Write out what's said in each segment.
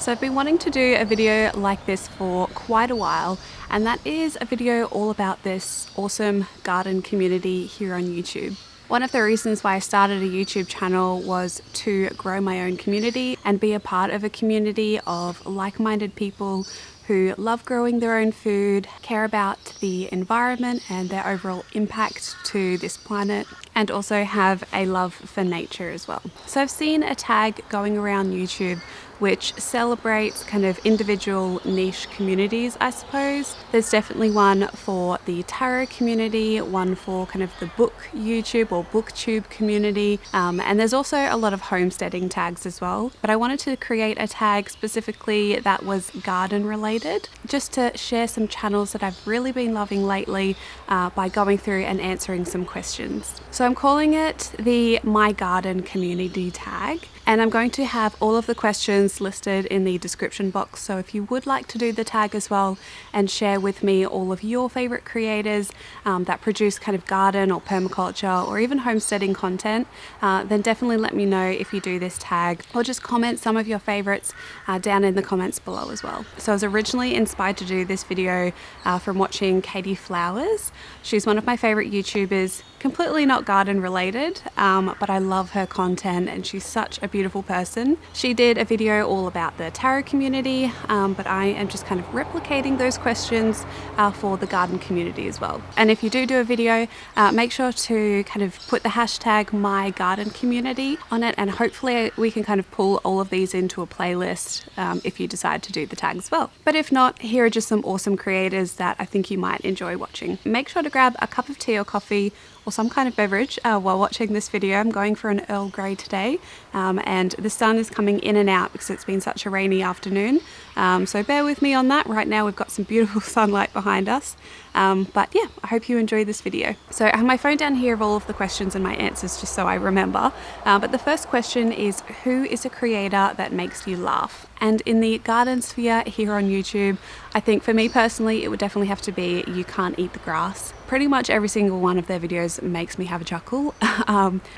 So I've been wanting to do a video like this for quite a while, and that is a video all about this awesome garden community here on YouTube. One of the reasons why I started a YouTube channel was to grow my own community and be a part of a community of like-minded people who love growing their own food, care about the environment and their overall impact to this planet, and also have a love for nature as well. So I've seen a tag going around YouTube which celebrates kind of individual niche communities, I suppose. There's definitely one for the tarot community, one for kind of the book YouTube or booktube community, and there's also a lot of homesteading tags as well. But I wanted to create a tag specifically that was garden related, just to share some channels that I've really been loving lately by going through and answering some questions. So I'm calling it the My Garden Community tag. And I'm going to have all of the questions listed in the description box. So if you would like to do the tag as well and share with me all of your favorite creators that produce kind of garden or permaculture or even homesteading content, then definitely let me know if you do this tag, or just comment some of your favorites down in the comments below as well. So I was originally inspired to do this video from watching Katie Flowers. She's one of my favorite YouTubers, completely not garden related, but I love her content and she's such a beautiful person. She did a video all about the tarot community, but I am just kind of replicating those questions for the garden community as well. And if you do a video, make sure to kind of put the hashtag #MyGardenCommunity on it, and hopefully we can kind of pull all of these into a playlist if you decide to do the tag as well. But if not, here are just some awesome creators that I think you might enjoy watching. Make sure to grab a cup of tea or coffee or some kind of beverage while watching this video. I'm going for an Earl Grey today, and the sun is coming in and out because it's been such a rainy afternoon, so bear with me on that. Right now we've got some beautiful sunlight behind us, but yeah, I hope you enjoy this video. So I have my phone down here of all of the questions and my answers just so I remember, but the first question is, who is a creator that makes you laugh? And in the garden sphere here on YouTube, I think for me personally, it would definitely have to be You Can't Eat the Grass. Pretty much every single one of their videos makes me have a chuckle.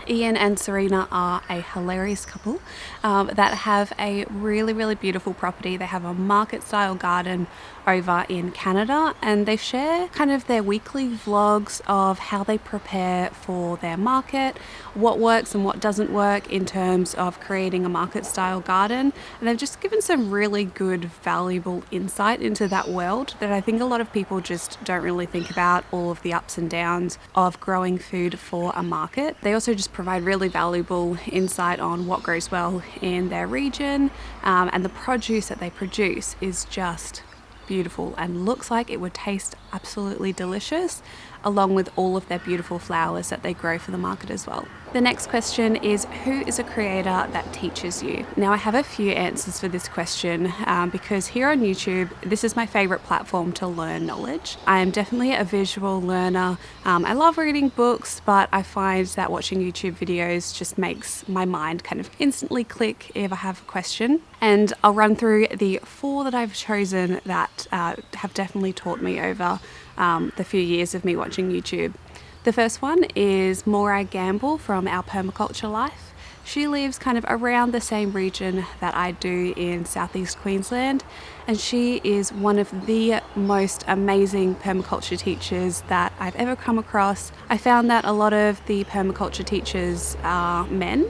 Ian and Serena are a hilarious couple that have a really beautiful property. They have a market style garden over in Canada, and they share kind of their weekly vlogs of how they prepare for their market, what works and what doesn't work in terms of creating a market style garden. And they've just given some really good, valuable insight into that world that I think a lot of people just don't really think about, all of the ups and downs of growing food for a market. They also just provide really valuable insight on what grows well in their region, and the produce that they produce is just beautiful and looks like it would taste absolutely delicious, along with all of their beautiful flowers that they grow for the market as well. The next question is, who is a creator that teaches you? Now I have a few answers for this question because here on YouTube, this is my favorite platform to learn knowledge. I am definitely a visual learner. I love reading books, but I find that watching YouTube videos just makes my mind kind of instantly click if I have a question. And I'll run through the 4 that I've chosen that have definitely taught me over the few years of me watching YouTube. The first one is Morag Gamble from Our Permaculture Life. She lives kind of around the same region that I do in southeast Queensland, and she is one of the most amazing permaculture teachers that I've ever come across. I found that a lot of the permaculture teachers are men,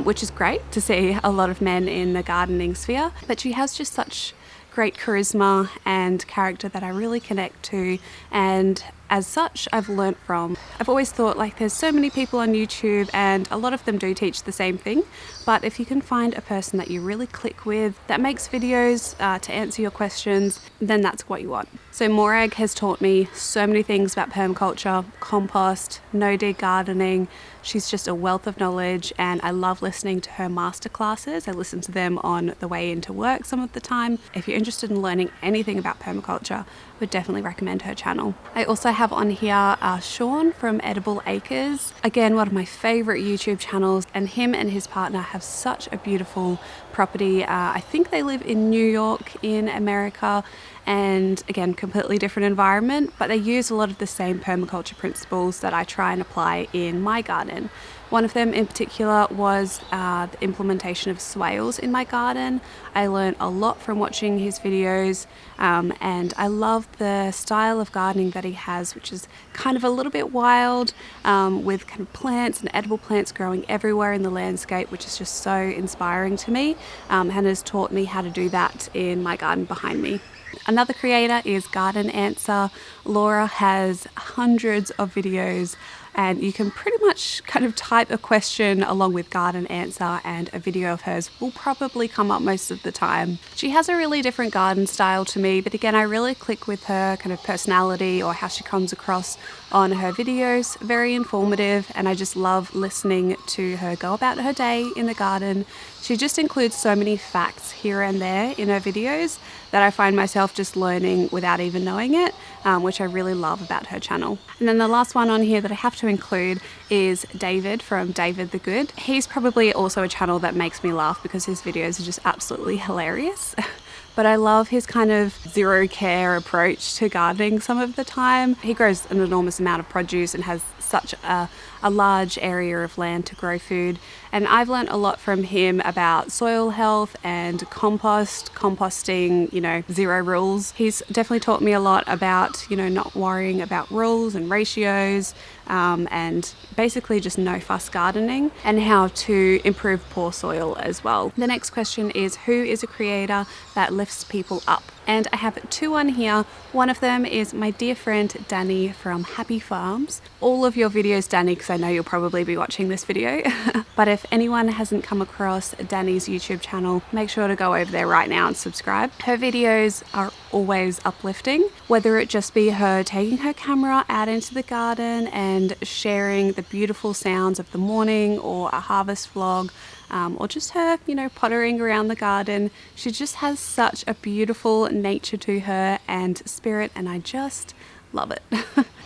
which is great to see a lot of men in the gardening sphere, but she has just such great charisma and character that I really connect to, and as such I've learnt from. I've always thought, like, there's so many people on YouTube and a lot of them do teach the same thing, but if you can find a person that you really click with that makes videos to answer your questions, then that's what you want. So Morag has taught me so many things about permaculture, compost, no-dig gardening. She's just a wealth of knowledge, and I love listening to her masterclasses. I listen to them on the way into work some of the time. If you're interested in learning anything about permaculture, I would definitely recommend her channel. I also have on here Sean from Edible Acres. Again, one of my favorite YouTube channels, and him and his partner have such a beautiful property. I think they live in New York in America, and again, completely different environment, but they use a lot of the same permaculture principles that I try and apply in my garden. One of them in particular was the implementation of swales in my garden. I learned a lot from watching his videos, and I love the style of gardening that he has, which is kind of a little bit wild, with kind of plants and edible plants growing everywhere in the landscape, which is just so inspiring to me, and has taught me how to do that in my garden behind me. Another creator is Garden Answer. Laura has hundreds of videos, and you can pretty much kind of type a question along with Garden Answer and a video of hers will probably come up most of the time. She has a really different garden style to me, but again, I really click with her kind of personality or how she comes across on her videos. Very informative, and I just love listening to her go about her day in the garden. She just includes so many facts here and there in her videos that I find myself just learning without even knowing it, which I really love about her channel. And then the last one on here that I have to include is David from David the Good. He's probably also a channel that makes me laugh because his videos are just absolutely hilarious. But I love his kind of zero care approach to gardening some of the time. He grows an enormous amount of produce and has such a large area of land to grow food. And I've learned a lot from him about soil health and composting, zero rules. He's definitely taught me a lot about, not worrying about rules and ratios, and basically just no fuss gardening and how to improve poor soil as well. The next question is, who is a creator that lifts people up? And I have two on here. One of them is my dear friend Danny from Happy Farms. All of your videos, Danny, because I know you'll probably be watching this video. But if anyone hasn't come across Danny's YouTube channel, make sure to go over there right now and subscribe. Her videos are always uplifting, whether it just be her taking her camera out into the garden and sharing the beautiful sounds of the morning, or a harvest vlog, or just her, pottering around the garden. She just has such a beautiful nature to her and spirit, and I just love it.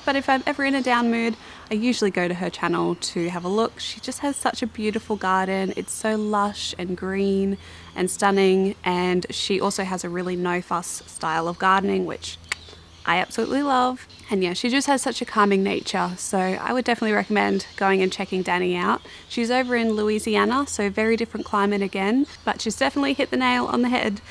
But if I'm ever in a down mood, I usually go to her channel to have a look. She just has such a beautiful garden. It's so lush and green and stunning, and she also has a really no fuss style of gardening, which I absolutely love. And yeah, she just has such a calming nature, so I would definitely recommend going and checking Danny out. She's over in Louisiana, so very different climate again, but she's definitely hit the nail on the head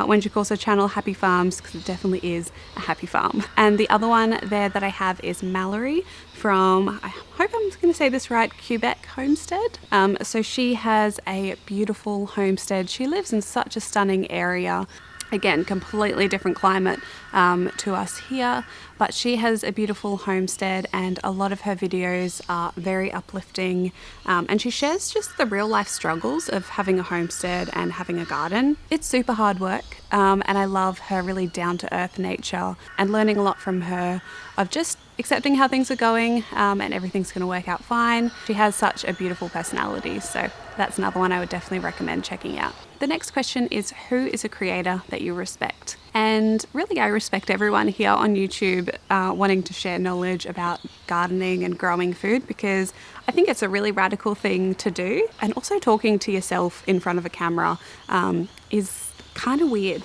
when she calls her channel Happy Farms, because it definitely is a happy farm. And the other one there that I have is Mallory from, I hope I'm going to say this right, Quebec Homestead. So she has a beautiful homestead. She lives in such a stunning area. Again, completely different climate to us here, but she has a beautiful homestead, and a lot of her videos are very uplifting, and she shares just the real life struggles of having a homestead and having a garden. It's super hard work, and I love her really down to earth nature, and learning a lot from her of just accepting how things are going, and everything's going to work out fine. She has such a beautiful personality, so that's another one I would definitely recommend checking out. The next question is, who is a creator that you respect? And really, I respect everyone here on YouTube wanting to share knowledge about gardening and growing food, because I think it's a really radical thing to do. And also talking to yourself in front of a camera is kind of weird.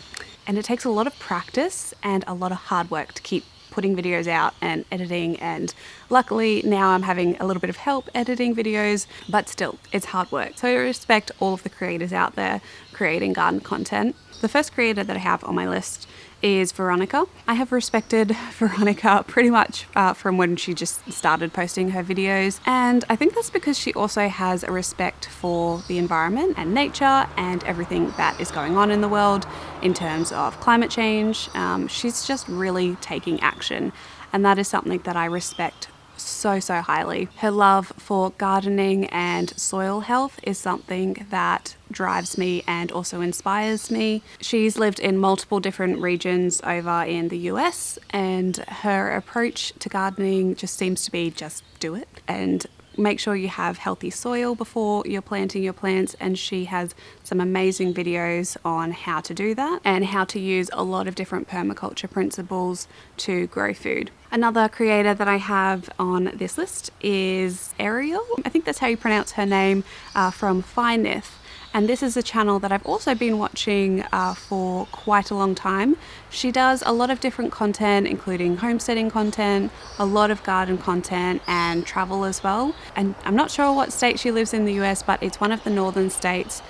And it takes a lot of practice and a lot of hard work to keep putting videos out and editing, and luckily now I'm having a little bit of help editing videos, but still it's hard work. So I respect all of the creators out there creating garden content. The first creator that I have on my list is Veronica. I have respected Veronica pretty much from when she just started posting her videos, and I think that's because she also has a respect for the environment and nature and everything that is going on in the world in terms of climate change. She's just really taking action, and that is something that I respect so highly. Her love for gardening and soil health is something that drives me and also inspires me. She's lived in multiple different regions over in the US, and her approach to gardening just seems to be just do it and make sure you have healthy soil before you're planting your plants, and she has some amazing videos on how to do that and how to use a lot of different permaculture principles to grow food. Another creator that I have on this list is Ariel. I think that's how you pronounce her name, from Fineth. And this is a channel that I've also been watching for quite a long time. She does a lot of different content, including homesteading content, a lot of garden content, and travel as well. And I'm not sure what state she lives in the US, but it's one of the northern states.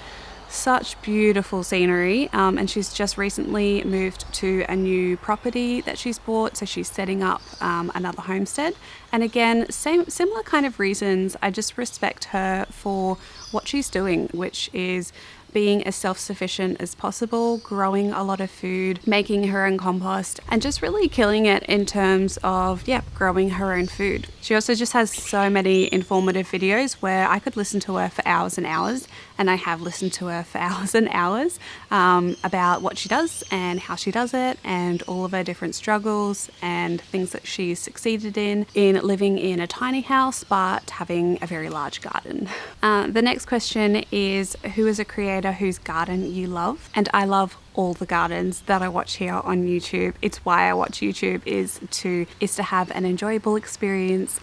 Such beautiful scenery, and she's just recently moved to a new property that she's bought, so she's setting up another homestead. And again, similar kind of reasons. I just respect her for what she's doing, which is being as self-sufficient as possible, growing a lot of food, making her own compost, and just really killing it in terms of, growing her own food. She also just has so many informative videos where I could listen to her for hours and hours, and I have listened to her for hours and hours about what she does and how she does it, and all of her different struggles and things that she's succeeded in living in a tiny house but having a very large garden. The next question is, who is a creator whose garden you love? And I love all the gardens that I watch here on YouTube. It's why I watch YouTube, is to have an enjoyable experience,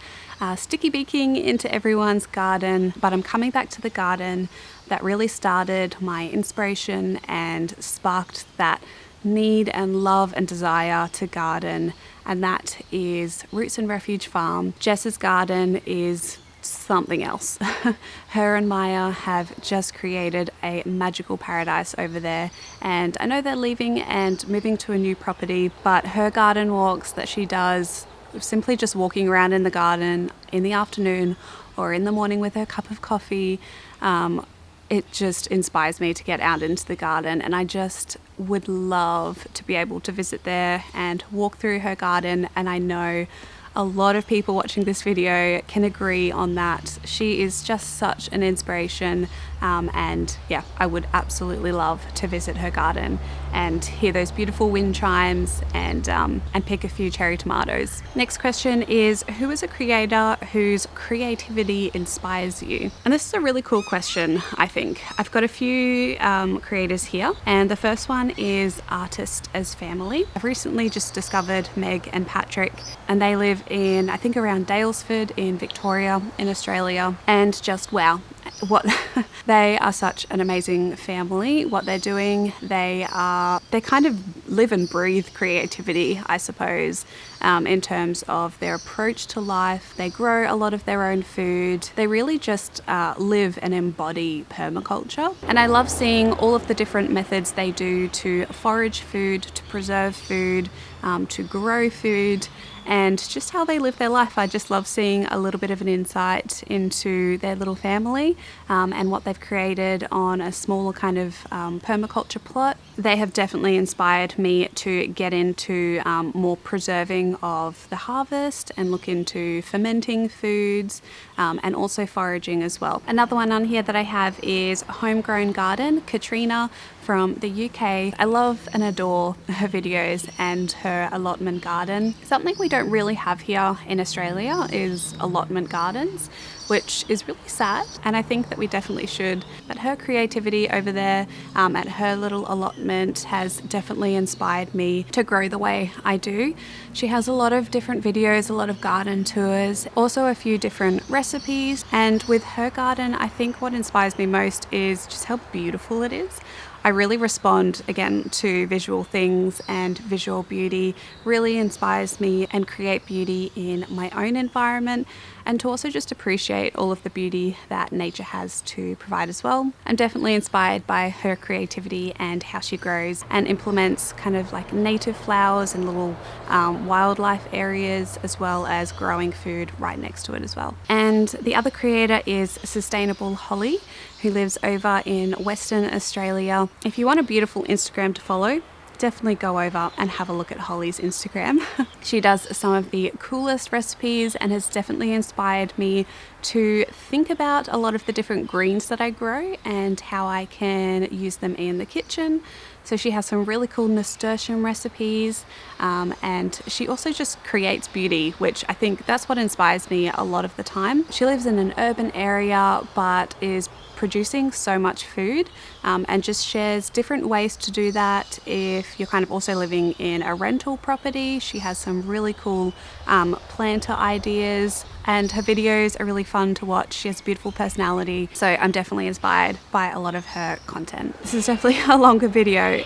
sticky beaking into everyone's garden. But I'm coming back to the garden that really started my inspiration and sparked that need and love and desire to garden, and that is Roots and Refuge Farm. Jess's garden is something else. Her and Maya have just created a magical paradise over there, and I know they're leaving and moving to a new property, but her garden walks that she does, simply just walking around in the garden in the afternoon or in the morning with her cup of coffee, it just inspires me to get out into the garden, and I just would love to be able to visit there and walk through her garden. And I know a lot of people watching this video can agree on that. She is just such an inspiration, and I would absolutely love to visit her garden and hear those beautiful wind chimes and pick a few cherry tomatoes. Next question is, who is a creator whose creativity inspires you? And this is a really cool question, I think. I've got a few creators here, and the first one is Artist as Family. I've recently just discovered Meg and Patrick, and they live in, I think, around Daylesford in Victoria in Australia, and just wow, what they are such an amazing family. What they're doing, they kind of live and breathe creativity, I suppose, in terms of their approach to life. They grow a lot of their own food. They really just live and embody permaculture. And I love seeing all of the different methods they do to forage food, to preserve food, to grow food, and just how they live their life. I just love seeing a little bit of an insight into their little family and what they've created on a smaller kind of permaculture plot. They have definitely inspired me to get into more preserving of the harvest and look into fermenting foods and also foraging as well. Another one on here that I have is Homegrown Garden, Katrina from the UK. I love and adore her videos and her allotment garden. Something we don't really have here in Australia is allotment gardens, which is really sad, and I think that we definitely should. But her creativity over there at her little allotment has definitely inspired me to grow the way I do. She has a lot of different videos, a lot of garden tours, also a few different recipes, and with her garden, I think what inspires me most is just how beautiful it is. I really respond again to visual things, and visual beauty really inspires me and create beauty in my own environment, and to also just appreciate all of the beauty that nature has to provide as well. I'm definitely inspired by her creativity and how she grows and implements kind of like native flowers and little wildlife areas, as well as growing food right next to it as well. And the other creator is Sustainable Holly, who lives over in Western Australia. If you want a beautiful Instagram to follow, definitely go over and have a look at Holly's Instagram. She does some of the coolest recipes and has definitely inspired me to think about a lot of the different greens that I grow and how I can use them in the kitchen. So she has some really cool nasturtium recipes, and she also just creates beauty, which I think that's what inspires me a lot of the time. She lives in an urban area but is producing so much food, and just shares different ways to do that. If you're kind of also living in a rental property, she has some really cool planter ideas, and her videos are really fun to watch. She has a beautiful personality, so I'm definitely inspired by a lot of her content. This is definitely a longer video,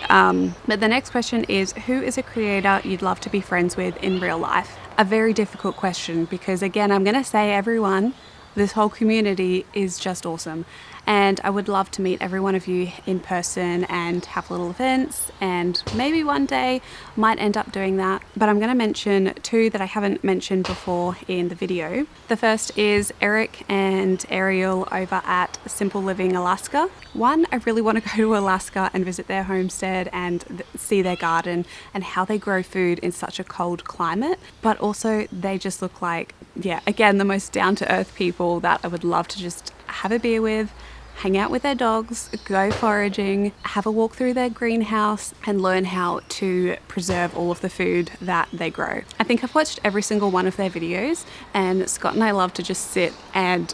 but the next question is, who is a creator you'd love to be friends with in real life? A very difficult question because, again, I'm going to say everyone, this whole community is just awesome. And I would love to meet every one of you in person and have little events, and maybe one day might end up doing that. But I'm going to mention two that I haven't mentioned before in the video. The first is Eric and Ariel over at Simple Living Alaska. One, I really want to go to Alaska and visit their homestead and see their garden and how they grow food in such a cold climate. But also they just look like, yeah, again, the most down-to-earth people that I would love to just have a beer with, hang out with their dogs, go foraging, have a walk through their greenhouse and learn how to preserve all of the food that they grow. I think I've watched every single one of their videos, and Scott and I love to just sit and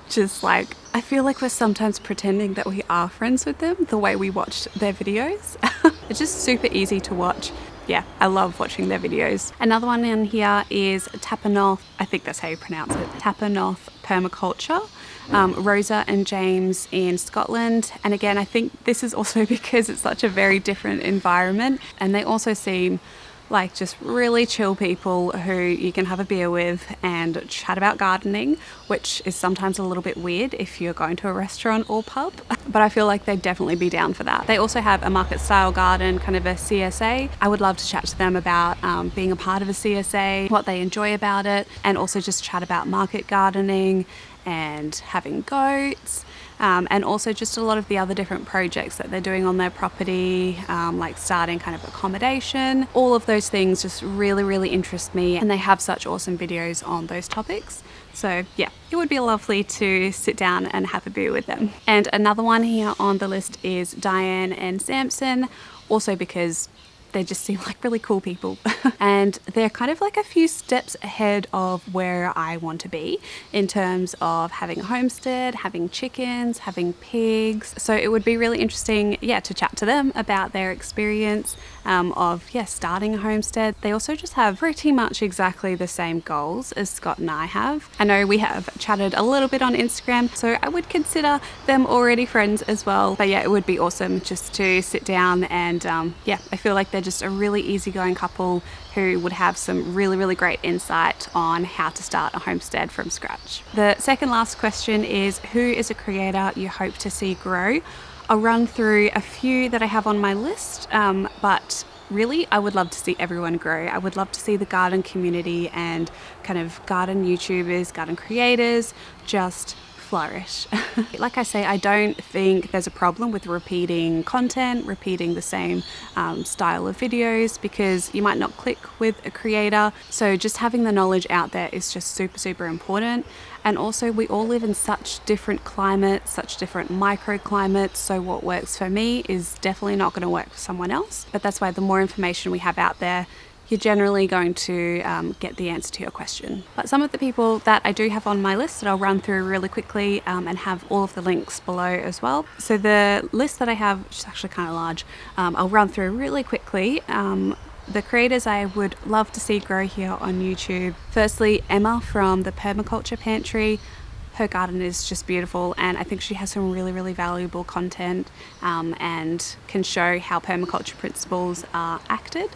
just like, I feel like we're sometimes pretending that we are friends with them the way we watch their videos. It's just super easy to watch. Yeah, I love watching their videos. Another one in here is Tapanoth, I think that's how you pronounce it, Tapanoth Permaculture. Rosa and James in Scotland. And again, I think this is also because it's such a very different environment, and they also seem like just really chill people who you can have a beer with and chat about gardening, which is sometimes a little bit weird if you're going to a restaurant or pub, but I feel like they'd definitely be down for that. They also have a market style garden, kind of a CSA. I would love to chat to them about being a part of a CSA, what they enjoy about it, and also just chat about market gardening and having goats, and also just a lot of the other different projects that they're doing on their property, like starting kind of accommodation. All of those things just really, really interest me, and they have such awesome videos on those topics. So yeah, it would be lovely to sit down and have a beer with them. And another one here on the list is Diane and Samson, also because they just seem like really cool people. And they're kind of like a few steps ahead of where I want to be in terms of having a homestead, having chickens, having pigs. So it would be really interesting, yeah, to chat to them about their experience of starting a homestead. They also just have pretty much exactly the same goals as Scott and I have. I know we have chatted a little bit on Instagram, so I would consider them already friends as well. But yeah, it would be awesome just to sit down and I feel like they're just a really easygoing couple who would have some really, really great insight on how to start a homestead from scratch. The second last question is, who is a creator you hope to see grow? I'll run through a few that I have on my list, but really, I would love to see everyone grow. I would love to see the garden community and kind of garden YouTubers, garden creators just flourish. Like I say, I don't think there's a problem with repeating content, repeating the same style of videos, because you might not click with a creator. So just having the knowledge out there is just super, super important. And also, we all live in such different climates, such different microclimates. So what works for me is definitely not going to work for someone else. But that's why the more information we have out there, you're generally going to get the answer to your question. But some of the people that I do have on my list that I'll run through really quickly and have all of the links below as well. So the list that I have, which is actually kind of large, I'll run through really quickly. The creators I would love to see grow here on YouTube. Firstly, Emma from the Permaculture Pantry. Her garden is just beautiful, and I think she has some really, really valuable content and can show how permaculture principles are acted,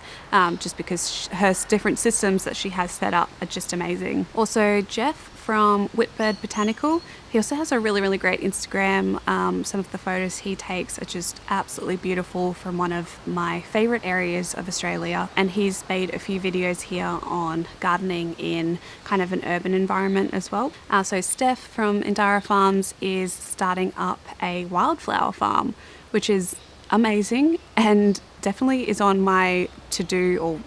just because her different systems that she has set up are just amazing. Also, Jeff from Whitbird Botanical. He also has a really, really great Instagram. Some of the photos he takes are just absolutely beautiful from one of my favorite areas of Australia. And he's made a few videos here on gardening in kind of an urban environment as well. So Steph from Indara Farms is starting up a wildflower farm, which is amazing and definitely is on my to-do or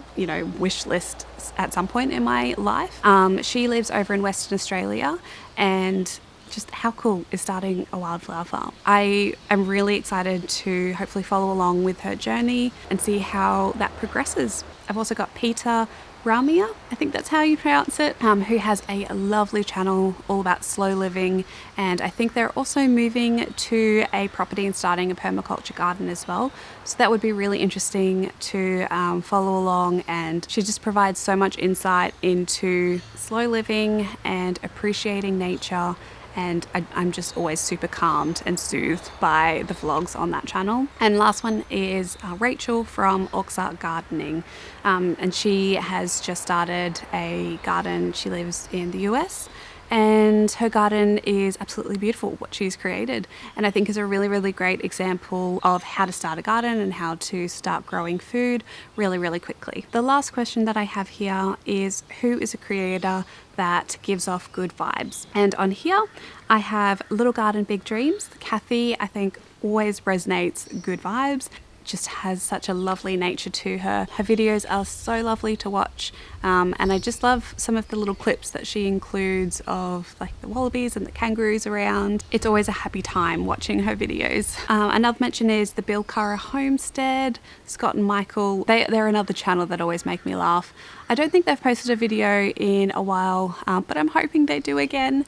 wish list at some point in my life. She lives over in Western Australia, and just how cool is starting a wildflower farm. I am really excited to hopefully follow along with her journey and see how that progresses. I've also got Peter Ramia, I think that's how you pronounce it, who has a lovely channel all about slow living, and I think they're also moving to a property and starting a permaculture garden as well. So that would be really interesting to follow along, and she just provides so much insight into slow living and appreciating nature. And I'm just always super calmed and soothed by the vlogs on that channel. And last one is Rachel from Oxart Gardening, and she has just started a garden. She lives in the US, and her garden is absolutely beautiful, what she's created, and I think is a really great example of how to start a garden and how to start growing food really quickly. The last question that I have here is, who is a creator that gives off good vibes? And on here I have Little Garden Big Dreams. Kathy, I think, always resonates good vibes, just has such a lovely nature to her. Her videos are so lovely to watch, and I just love some of the little clips that she includes of like the wallabies and the kangaroos around. It's always a happy time watching her videos. Another mention is the Bill Curra Homestead. Scott and Michael, they're another channel that always make me laugh. I don't think they've posted a video in a while, but I'm hoping they do again,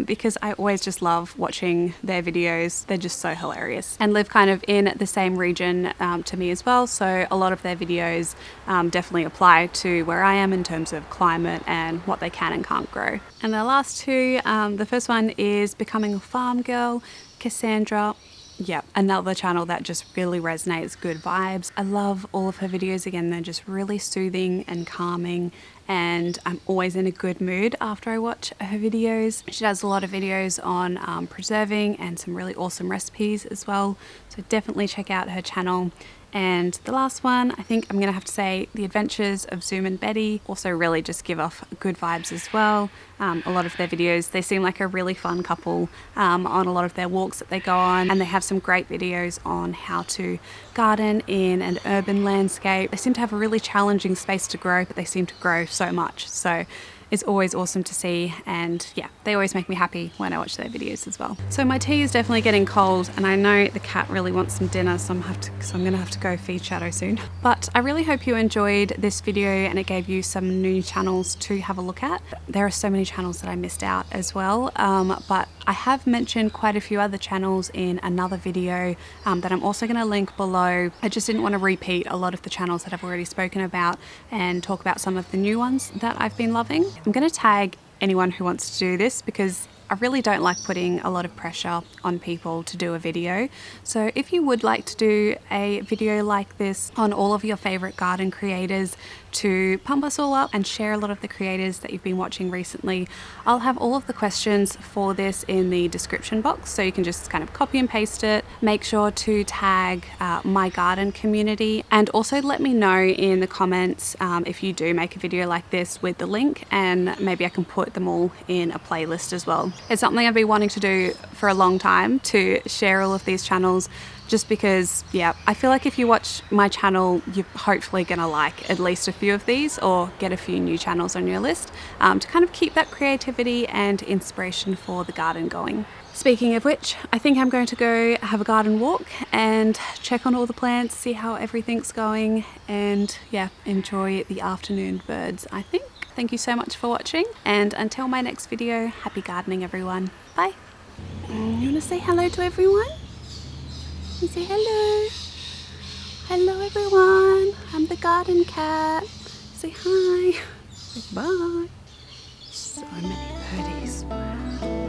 because I always just love watching their videos. They're just so hilarious and live kind of in the same region to me as well. So a lot of their videos definitely apply to where I am in terms of climate and what they can and can't grow. And the last two, the first one is Becoming a Farm Girl, Cassandra. Yeah, another channel that just really resonates good vibes. I love all of her videos. Again, they're just really soothing and calming, and I'm always in a good mood after I watch her videos. She does a lot of videos on preserving and some really awesome recipes as well, so definitely check out her channel. And the last one, I think I'm gonna have to say The Adventures of Zoom and Betty, also really just give off good vibes as well. A lot of their videos, they seem like a really fun couple on a lot of their walks that they go on, and they have some great videos on how to garden in an urban landscape. They seem to have a really challenging space to grow, but they seem to grow so much. So it's always awesome to see, and yeah, they always make me happy when I watch their videos as well. So my tea is definitely getting cold, and I know the cat really wants some dinner, so I'm gonna have to go feed Shadow soon. But I really hope you enjoyed this video and it gave you some new channels to have a look at. There are so many channels that I missed out as well, but I have mentioned quite a few other channels in another video that I'm also gonna link below. I just didn't want to repeat a lot of the channels that I've already spoken about and talk about some of the new ones that I've been loving. I'm going to tag anyone who wants to do this, because I really don't like putting a lot of pressure on people to do a video. So if you would like to do a video like this on all of your favorite garden creators to pump us all up and share a lot of the creators that you've been watching recently, I'll have all of the questions for this in the description box, so you can just kind of copy and paste it. Make sure to tag my garden community, and also let me know in the comments if you do make a video like this with the link, and maybe I can put them all in a playlist as well. It's something I've been wanting to do for a long time, to share all of these channels, just because, yeah, I feel like if you watch my channel, you're hopefully gonna like at least a few of these, or get a few new channels on your list, to kind of keep that creativity and inspiration for the garden going. Speaking of which, I think I'm going to go have a garden walk and check on all the plants, see how everything's going, and yeah, enjoy the afternoon birds, I think. Thank you so much for watching, and until my next video, happy gardening everyone. Bye. You wanna say hello to everyone? You say hello. Hello everyone. I'm the garden cat. Say hi. Bye. So many birdies. Wow.